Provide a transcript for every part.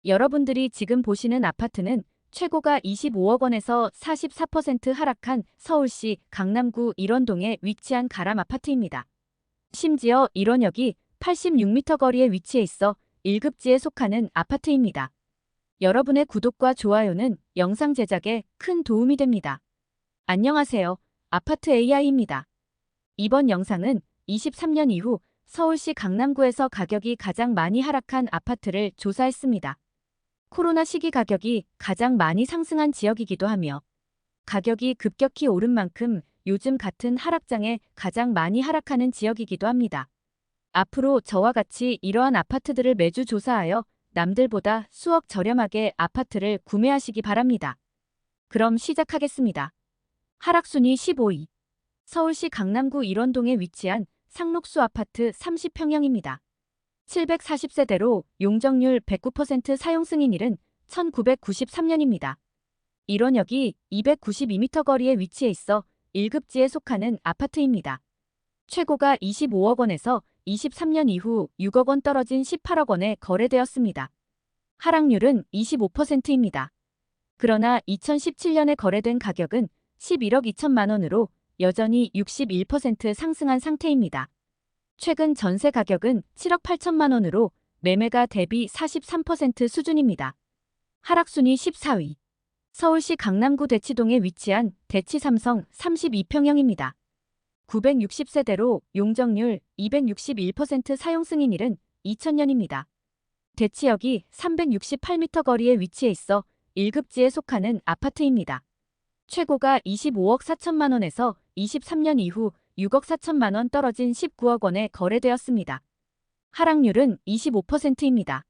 여러분들이 지금 보시는 아파트는 최고가 25억 원에서 44% 하락한 서울시 강남구 일원동에 위치한 가람 아파트입니다. 심지어 일원역이 86m 거리에 위치해 있어 1급지에 속하는 아파트입니다. 여러분의 구독과 좋아요는 영상 제작에 큰 도움이 됩니다. 안녕하세요. 아파트 AI입니다. 이번 영상은 23년 이후 서울시 강남구에서 가격이 가장 많이 하락한 아파트를 조사했습니다. 코로나 시기 가격이 가장 많이 상승한 지역이기도 하며 가격이 급격히 오른 만큼 요즘 같은 하락장에 가장 많이 하락하는 지역이기도 합니다. 앞으로 저와 같이 이러한 아파트들을 매주 조사하여 남들보다 수억 저렴하게 아파트를 구매하시기 바랍니다. 그럼 시작하겠습니다. 하락순위 15위. 서울시 강남구 일원동에 위치한 상록수 아파트 30평형입니다. 740세대로 용적률 109% 사용 승인일은 1993년입니다. 일원역이 292m 거리에 위치해 있어 1급지에 속하는 아파트입니다. 최고가 25억 원에서 23년 이후 6억 원 떨어진 18억 원에 거래되었습니다. 하락률은 25%입니다. 그러나 2017년에 거래된 가격은 11억 2천만 원으로 여전히 61% 상승한 상태입니다. 최근 전세 가격은 7억 8천만 원으로 매매가 대비 43% 수준입니다. 하락순위 14위. 서울시 강남구 대치동에 위치한 대치삼성 32평형입니다. 960세대로 용적률 261% 사용 승인일은 2000년입니다. 대치역이 368m 거리에 위치해 있어 1급지에 속하는 아파트입니다. 최고가 25억 4천만 원에서 23년 이후 6억 4천만 원 떨어진 19억 원에 거래되었습니다. 하락률은 25%입니다.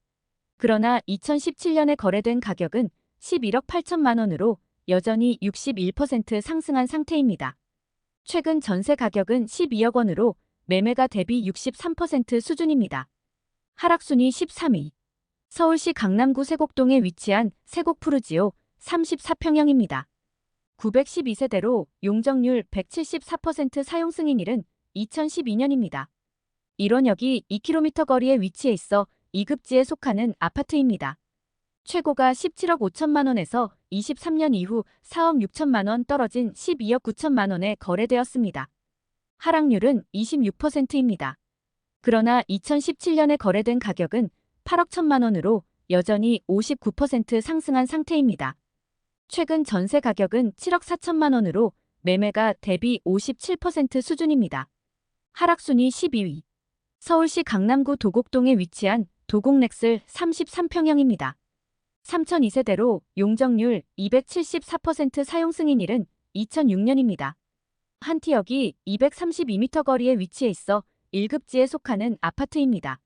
그러나 2017년에 거래된 가격은 11억 8천만 원으로 여전히 61% 상승한 상태입니다. 최근 전세 가격은 12억 원으로 매매가 대비 63% 수준입니다. 하락순위 13위. 서울시 강남구 세곡동에 위치한 세곡푸르지오 34평형입니다. 912세대로 용적률 174% 사용 승인일은 2012년입니다. 일원역이 2km 거리에 위치해 있어 2급지에 속하는 아파트입니다. 최고가 17억 5천만 원에서 23년 이후 4억 6천만 원 떨어진 12억 9천만 원에 거래되었습니다. 하락률은 26%입니다. 그러나 2017년에 거래된 가격은 8억 1천만 원으로 여전히 59% 상승한 상태입니다. 최근 전세 가격은 7억 4천만 원으로 매매가 대비 57% 수준입니다. 하락순위 12위. 서울시 강남구 도곡동에 위치한 도곡렉슬 33평형입니다. 3002세대로 용적률 274% 사용 승인일은 2006년입니다. 한티역이 232m 거리에 위치해 있어 1급지에 속하는 아파트입니다.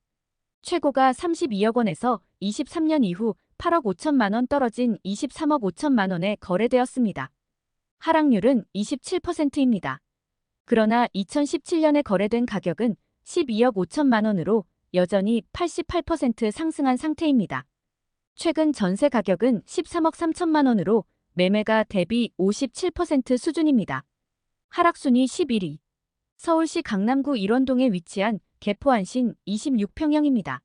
최고가 32억 원에서 23년 이후 8억 5천만 원 떨어진 23억 5천만 원에 거래되었습니다. 하락률은 27%입니다. 그러나 2017년에 거래된 가격은 12억 5천만 원으로 여전히 88% 상승한 상태입니다. 최근 전세 가격은 13억 3천만 원으로 매매가 대비 57% 수준입니다. 하락순위 11위. 서울시 강남구 일원동에 위치한 개포안신 26평형입니다.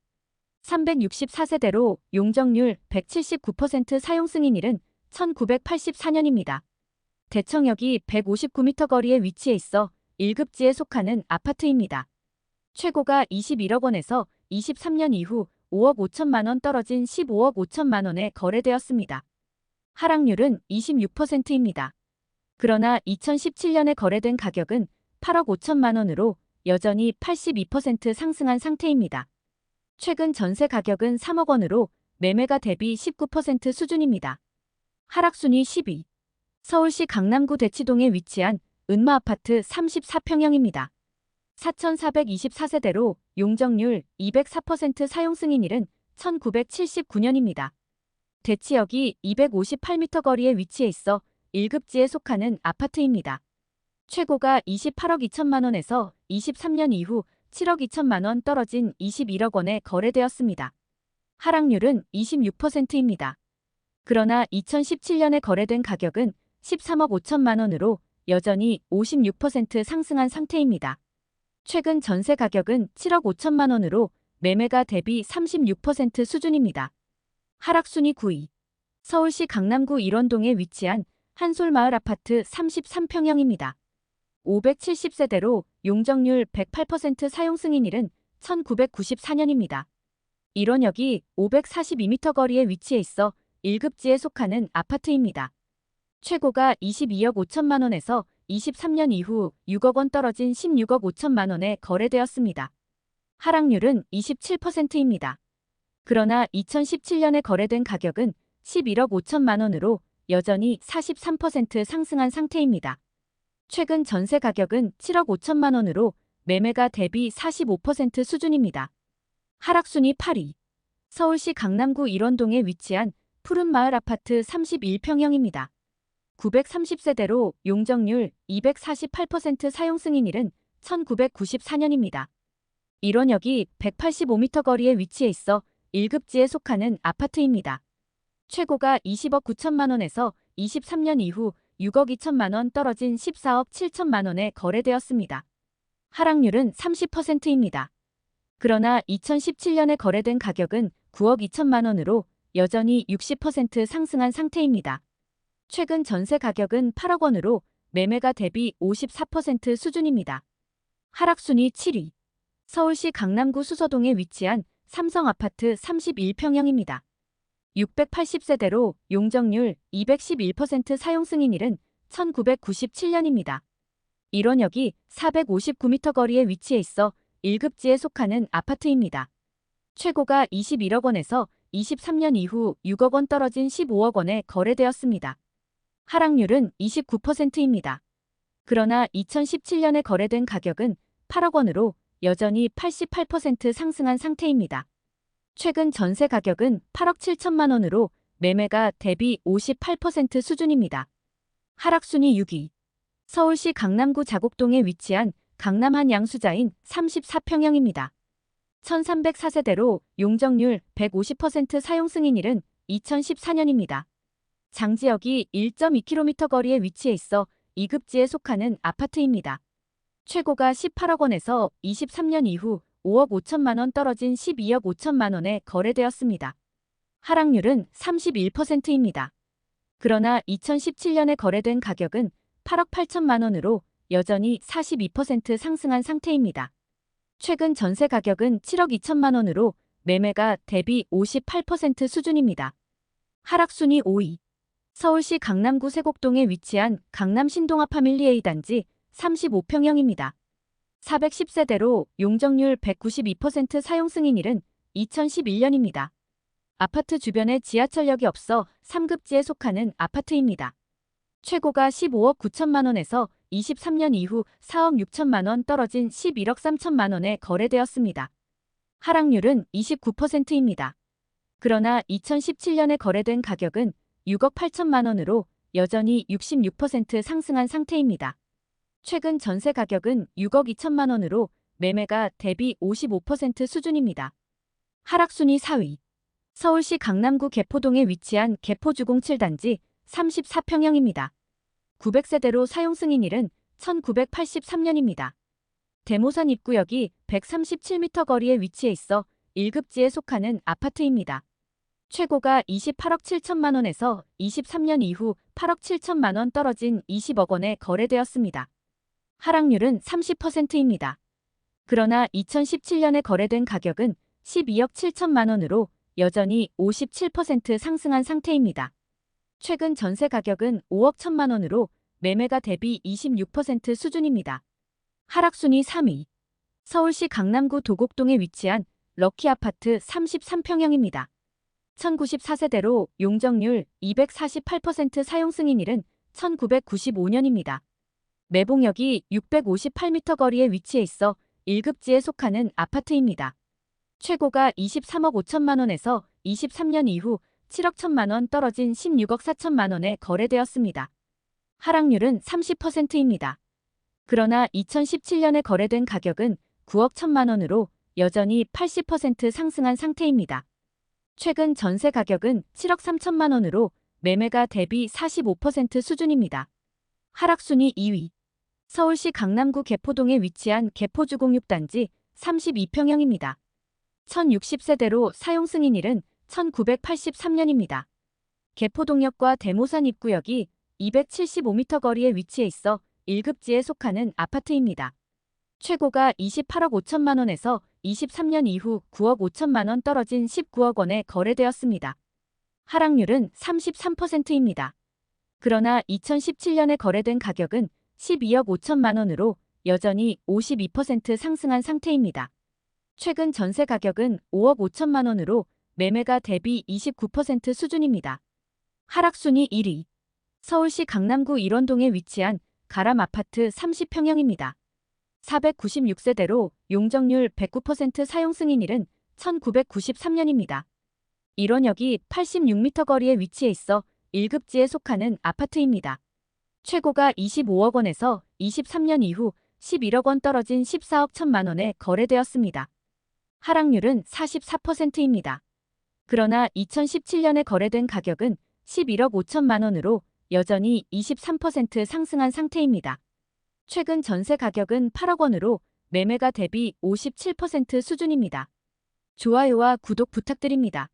364세대로 용적률 179% 사용 승인일은 1984년입니다. 대청역이 159m 거리에 위치해 있어 1급지에 속하는 아파트입니다. 최고가 21억 원에서 23년 이후 5억 5천만 원 떨어진 15억 5천만 원에 거래되었습니다. 하락률은 26%입니다. 그러나 2017년에 거래된 가격은 8억 5천만 원으로 여전히 82% 상승한 상태입니다. 최근 전세 가격은 3억 원으로 매매가 대비 19% 수준입니다. 하락순위 10위. 서울시 강남구 대치동에 위치한 은마아파트 34평형입니다. 4424세대로 용적률 204% 사용 승인일은 1979년입니다. 대치역이 258m 거리에 위치해 있어 1급지에 속하는 아파트입니다. 최고가 28억 2천만 원에서 23년 이후 7억 2천만 원 떨어진 21억 원에 거래되었습니다. 하락률은 26%입니다. 그러나 2017년에 거래된 가격은 13억 5천만 원으로 여전히 56% 상승한 상태입니다. 최근 전세 가격은 7억 5천만 원으로 매매가 대비 36% 수준입니다. 하락순위 9위. 서울시 강남구 일원동에 위치한 한솔마을 아파트 33평형입니다. 570세대로 용적률 108% 사용 승인일은 1994년입니다. 일원역이 542m 거리에 위치해 있어 1급지에 속하는 아파트입니다. 최고가 22억 5천만 원에서 23년 이후 6억 원 떨어진 16억 5천만 원에 거래되었습니다. 하락률은 27%입니다. 그러나 2017년에 거래된 가격은 11억 5천만 원으로 여전히 43% 상승한 상태입니다. 최근 전세 가격은 7억 5천만 원으로 매매가 대비 45% 수준입니다. 하락순위 8위. 서울시 강남구 일원동에 위치한 푸른마을 아파트 31평형입니다. 930세대로 용적률 248% 사용 승인일은 1994년입니다. 일원역이 185m 거리에 위치해 있어 1급지에 속하는 아파트입니다. 최고가 20억 9천만 원에서 23년 이후 6억 2천만 원 떨어진 14억 7천만 원에 거래되었습니다. 하락률은 30%입니다. 그러나 2017년에 거래된 가격은 9억 2천만 원으로 여전히 60% 상승한 상태입니다. 최근 전세 가격은 8억 원으로 매매가 대비 54% 수준입니다. 하락순위 7위. 서울시 강남구 수서동에 위치한 삼성아파트 31평형입니다. 680세대로 용적률 211% 사용 승인일은 1997년입니다. 일원역이 459m 거리에 위치해 있어 1급지에 속하는 아파트입니다. 최고가 21억 원에서 23년 이후 6억 원 떨어진 15억 원에 거래되었습니다. 하락률은 29%입니다. 그러나 2017년에 거래된 가격은 8억 원으로 여전히 88% 상승한 상태입니다. 최근 전세 가격은 8억 7천만 원으로 매매가 대비 58% 수준입니다. 하락순위 6위. 서울시 강남구 자곡동에 위치한 강남한 양수자인 34평형입니다. 1304세대로 용적률 150% 사용 승인일은 2014년입니다. 장지역이 1.2km 거리에 위치해 있어 2급지에 속하는 아파트입니다. 최고가 18억 원에서 23년 이후 5억 5천만 원 떨어진 12억 5천만 원에 거래되었습니다. 하락률은 31%입니다. 그러나 2017년에 거래된 가격은 8억 8천만 원으로 여전히 42% 상승한 상태입니다. 최근 전세 가격은 7억 2천만 원으로 매매가 대비 58% 수준입니다. 하락순위 5위. 서울시 강남구 세곡동에 위치한 강남 신동아 파밀리 A 단지 35평형입니다. 410세대로 용적률 192% 사용 승인일은 2011년입니다. 아파트 주변에 지하철역이 없어 3급지에 속하는 아파트입니다. 최고가 15억 9천만 원에서 23년 이후 4억 6천만 원 떨어진 11억 3천만 원에 거래되었습니다. 하락률은 29%입니다. 그러나 2017년에 거래된 가격은 6억 8천만 원으로 여전히 66% 상승한 상태입니다. 최근 전세 가격은 6억 2천만 원으로 매매가 대비 55% 수준입니다. 하락순위 4위. 서울시 강남구 개포동에 위치한 개포주공7단지 34평형입니다. 900세대로 사용 승인일은 1983년입니다. 대모산 입구역이 137m 거리에 위치해 있어 1급지에 속하는 아파트입니다. 최고가 28억 7천만 원에서 23년 이후 8억 7천만 원 떨어진 20억 원에 거래되었습니다. 하락률은 30%입니다. 그러나 2017년에 거래된 가격은 12억 7천만 원으로 여전히 57% 상승한 상태입니다. 최근 전세 가격은 5억 1천만 원으로 매매가 대비 26% 수준입니다. 하락순위 3위. 서울시 강남구 도곡동에 위치한 럭키아파트 33평형입니다. 1094세대로 용적률 248% 사용 승인일은 1995년입니다. 매봉역이 658m 거리에 위치해 있어 1급지에 속하는 아파트입니다. 최고가 23억 5천만 원에서 23년 이후 7억 1천만 원 떨어진 16억 4천만 원에 거래되었습니다. 하락률은 30%입니다. 그러나 2017년에 거래된 가격은 9억 1천만 원으로 여전히 80% 상승한 상태입니다. 최근 전세 가격은 7억 3천만 원으로 매매가 대비 45% 수준입니다. 하락순위 2위. 서울시 강남구 개포동에 위치한 개포주공6단지 32평형입니다. 1060세대로 사용 승인일은 1983년입니다. 개포동역과 대모산 입구역이 275m 거리에 위치해 있어 1급지에 속하는 아파트입니다. 최고가 28억 5천만 원에서 23년 이후 9억 5천만 원 떨어진 19억 원에 거래되었습니다. 하락률은 33%입니다. 그러나 2017년에 거래된 가격은 12억 5천만 원으로 여전히 52% 상승한 상태입니다. 최근 전세 가격은 5억 5천만 원으로 매매가 대비 29% 수준입니다. 하락순위 1위. 서울시 강남구 일원동에 위치한 가람 아파트 30평형입니다. 496세대로 용적률 109% 사용 승인일은 1993년입니다. 일원역이 86m 거리에 위치해 있어 1급지에 속하는 아파트입니다. 최고가 25억 원에서 23년 이후 11억 원 떨어진 14억 1천만 원에 거래되었습니다. 하락률은 44%입니다. 그러나 2017년에 거래된 가격은 11억 5천만 원으로 여전히 23% 상승한 상태입니다. 최근 전세 가격은 8억 원으로 매매가 대비 57% 수준입니다. 좋아요와 구독 부탁드립니다.